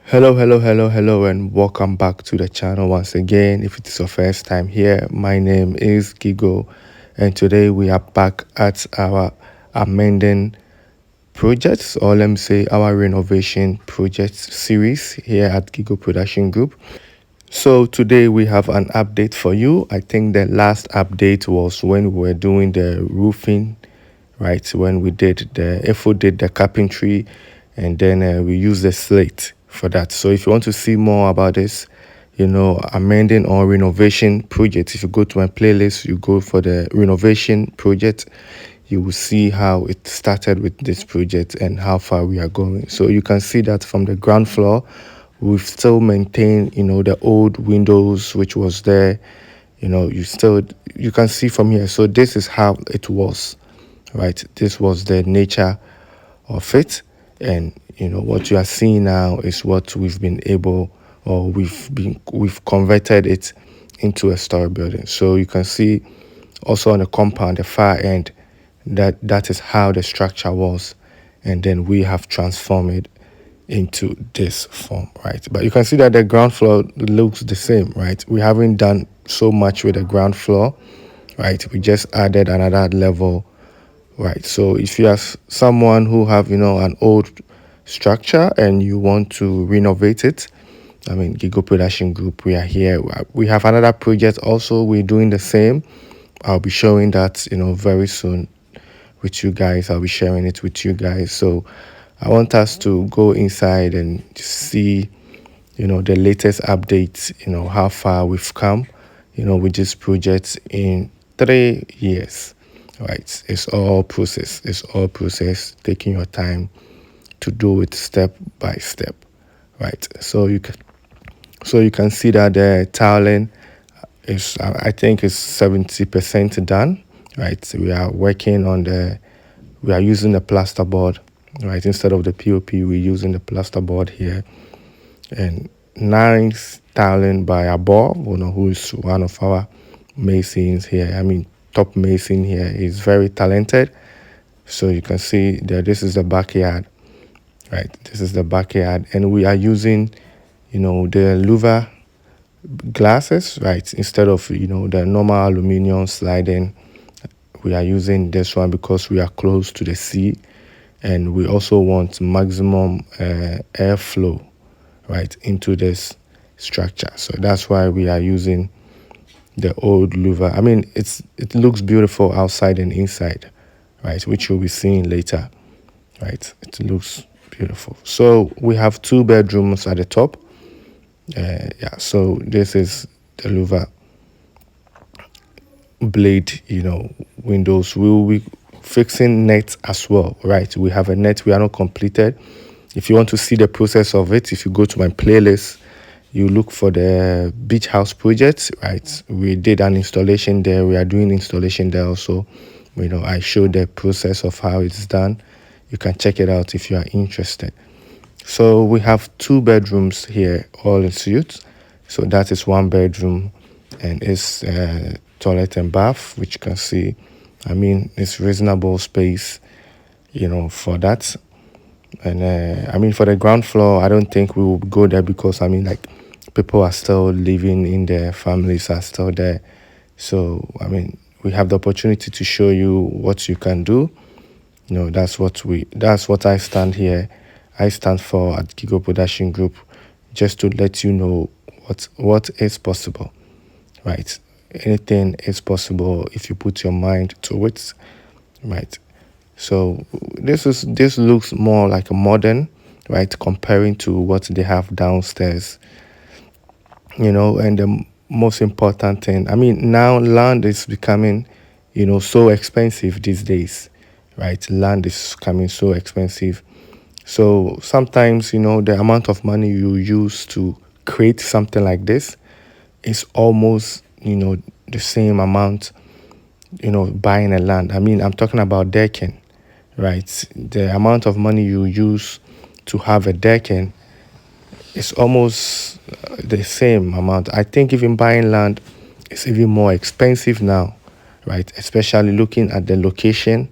Hello, and welcome back to the channel once again. If it is your first time here, my name is Gigo, and today we are back at our amending projects, or let me say our renovation project series here at Gigo Production Group. So today we have an update for you. I think the last update was when we were doing the roofing, right? When we did the Efo did the carpentry, and then we used the slate for that. So if you want to see more about this, amending or renovation project, if you go to my playlist, you go for the renovation project, you will see how it started with this project and how far we are going. So you can see that from the ground floor, we've still maintained, the old windows which was there. You can see from here. So this is how it was, right? This was the nature of it, and what you are seeing now is what we've been able, or we've converted it into a story building. So you can see also on the compound, the far end, that is how the structure was, and then we have transformed it into this form, right? But you can see that the ground floor looks the same, right? We haven't done so much with the ground floor, right? We just added another level, right? So if you are someone who have an old structure and you want to renovate it, Gigo Production Group, we are here. We have another project also. We're doing the same. I'll be showing that very soon with you guys. I'll be sharing it with you guys. So I want us to go inside and see the latest updates, how far we've come with this project in 3 years, right? It's all process, taking your time to do it step by step, right? So you can see that the tiling is, I think, is 70% done, right? We are using the plasterboard, right? Instead of the POP, we're using the plasterboard here, and nice tiling by Abor, who is one of our masons here. Top mason here. Is very talented. So you can see that this is the backyard, right? This is the backyard, and we are using, the louver glasses, right? Instead of the normal aluminum sliding, we are using this one because we are close to the sea, and we also want maximum airflow, right, into this structure. So that's why we are using the old louver. It looks beautiful outside and inside, right, which you'll be seeing later, right? It looks beautiful. So we have 2 bedrooms at the top. So this is the louver blade, windows. We will be fixing nets as well, right? We have a net. We are not completed. If you want to see the process of it, if you go to my playlist, you look for the beach house project, right? We did an installation there. We are doing installation there also. I showed the process of how it's done. You can check it out if you are interested. So we have 2 bedrooms here, all in suite. So that is 1 bedroom, and it's toilet and bath, which you can see. It's reasonable space, for that. And for the ground floor, I don't think we will go there because people are still living in there, families are still there. So we have the opportunity to show you what you can do. That's what I stand here. I stand for at Gigo Production Group, just to let you know what is possible, right? Anything is possible if you put your mind to it, right? So this looks more like a modern, right, comparing to what they have downstairs, and the most important thing, now land is becoming, so expensive these days, right? Land is becoming so expensive. So sometimes, the amount of money you use to create something like this is almost, the same amount, buying a land. I'm talking about decking, right? The amount of money you use to have a decking is almost the same amount. I think even buying land is even more expensive now, right? Especially looking at the location,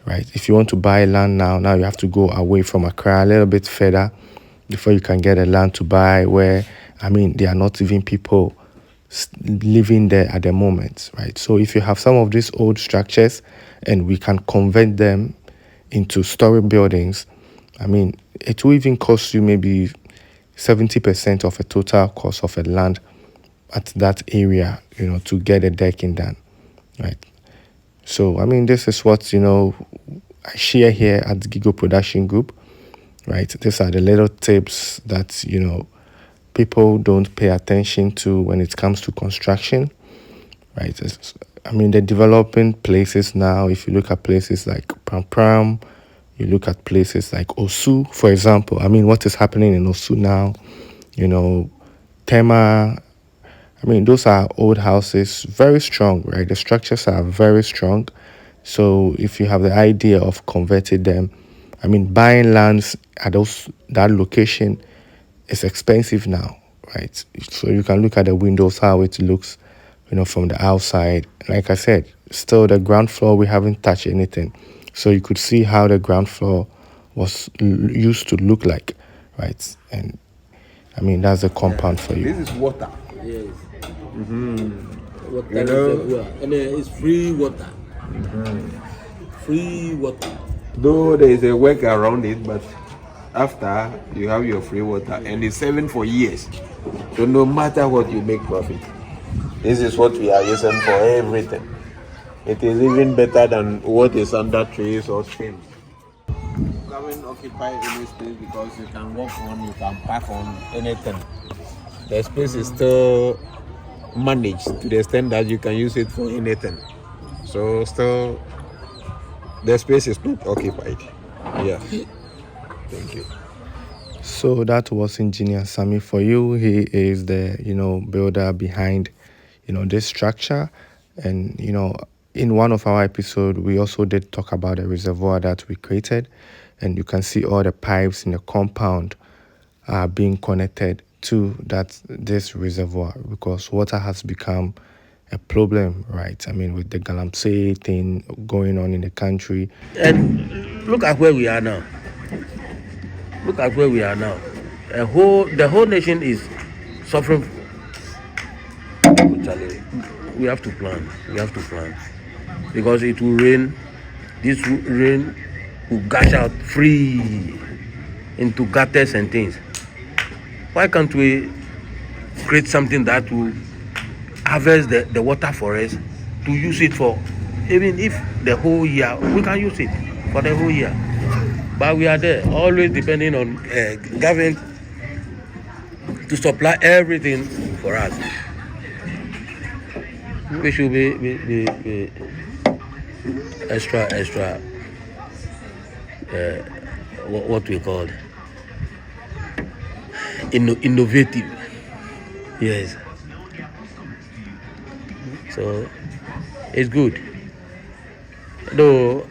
right? If you want to buy land now you have to go away from Accra, a little bit further, before you can get a land to buy where, I mean, there are not even people living there at the moment, right? So if you have some of these old structures and we can convert them into story buildings, I mean, it will even cost you maybe 70% of a total cost of a land at that area, to get a decking done, right? So, I mean, this is what, I share here at Gigo Production Group, right? These are the little tips that, people don't pay attention to when it comes to construction, right? I mean, they're developing places now. If you look at places like Pram Pram, you look at places like Osu, for example. I mean, what is happening in Osu now? Tema. I mean, those are old houses, very strong, right? The structures are very strong. So if you have the idea of converting them, I mean, buying lands at that location is expensive now, right? So you can look at the windows, how it looks, from the outside. Like I said, still the ground floor, we haven't touched anything. So you could see how the ground floor was used to look like, right? And I mean, that's a compound for you. This is water. Yes. Water You know? is well, and it's free water. Free water. Though there is a work around it, but after you have your free water and it's serving for years. So no matter what, you make profit. This is what we are using for everything. It is even better than what is under trees or streams. Come and occupy any space because you can walk on, you can park on anything. The space is still managed to the extent that you can use it for anything. So still, the space is not occupied. Yeah. Thank you. So that was Engineer Sammy for you. He is the, builder behind, this structure. And, in one of our episodes, we also did talk about a reservoir that we created. And you can see all the pipes in the compound are being connected to this reservoir because water has become a problem, right? I mean, with the galamsey thing going on in the country. And look at where we are now. Look at where we are now. The whole nation is suffering. We have to plan. We have to plan because it will rain. This rain will gush out free into gutters and things. Why can't we create something that will harvest the water for us to use it for, even if the whole year, we can use it for the whole year. But we are there, always depending on government to supply everything for us. We should be extra, what we call innovative. Yes. So it's good. Though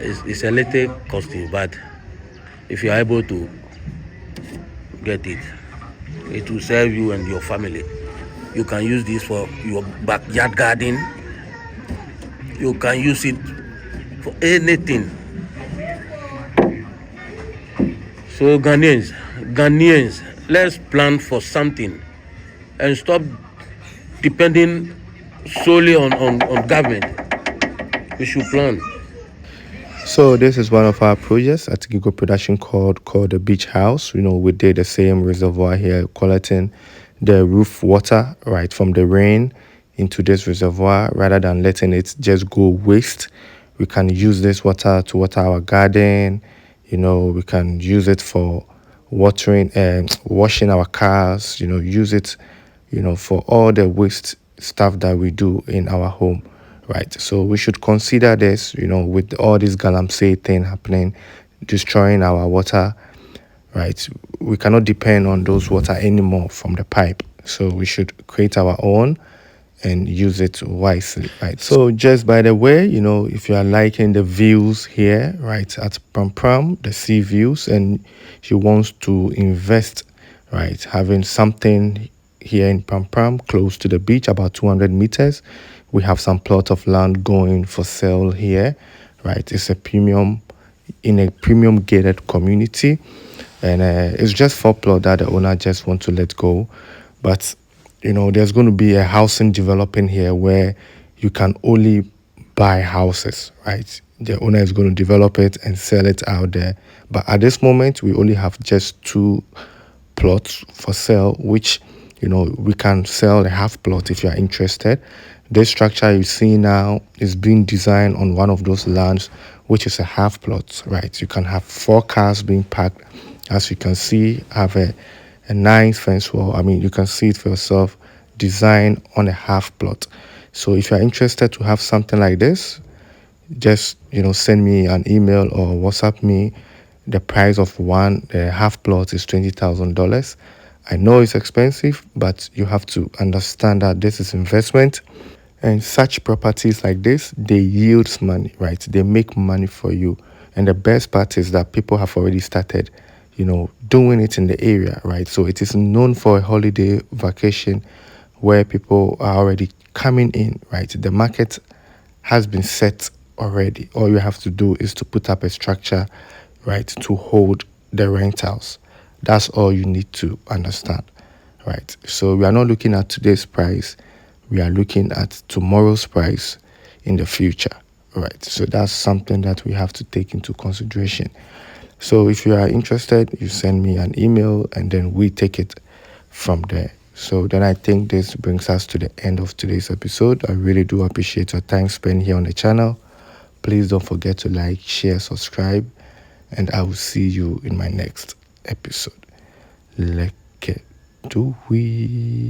it's a little costly, but if you are able to get it, it will serve you and your family. You can use this for your backyard garden. You can use it for anything. So Ghanaians, let's plan for something and stop depending solely on government. We should plan. So this is one of our projects at Gigo Production called the Beach House. We did the same reservoir here, collecting the roof water right from the rain into this reservoir rather than letting it just go waste. We can use this water to water our garden. We can use it for watering and washing our cars. Use it, for all the waste stuff that we do in our home. Right, so we should consider this, with all this galamsey thing happening, destroying our water, right? We cannot depend on those water anymore from the pipe. So we should create our own and use it wisely, right? So just by the way, if you are liking the views here, right, at Pram Pram, the sea views, and you want to invest, right, having something here in Pram Pram close to the beach, about 200 meters, we have some plot of land going for sale here, right? It's a premium in a premium gated community, and it's just 4 plot that the owner just want to let go. But there's going to be a housing developing here where you can only buy houses, right? The owner is going to develop it and sell it out there. But at this moment, we only have just 2 plots for sale, which we can sell the half plot if you are interested. This structure you see now is being designed on one of those lands, which is a half plot, right? You can have 4 cars being parked. As you can see, have a nice fence wall. I mean, you can see it for yourself, designed on a half plot. So if you're interested to have something like this, just send me an email or WhatsApp me. The price of one half plot is $20,000. I know it's expensive, but you have to understand that this is investment, and such properties like this, they yields money, right? They make money for you. And the best part is that people have already started doing it in the area, right? So it is known for a holiday vacation where people are already coming in, right? The market has been set already. All you have to do is to put up a structure, right, to hold the rentals. That's all you need to understand, right? So we are not looking at today's price, we are looking at tomorrow's price in the future, right? So that's something that we have to take into consideration. So if you are interested, you send me an email and then we take it from there. So then I think this brings us to the end of today's episode. I really do appreciate your time spent here on the channel. Please don't forget to like, share, subscribe, and I will see you in my next episode. Leke do we.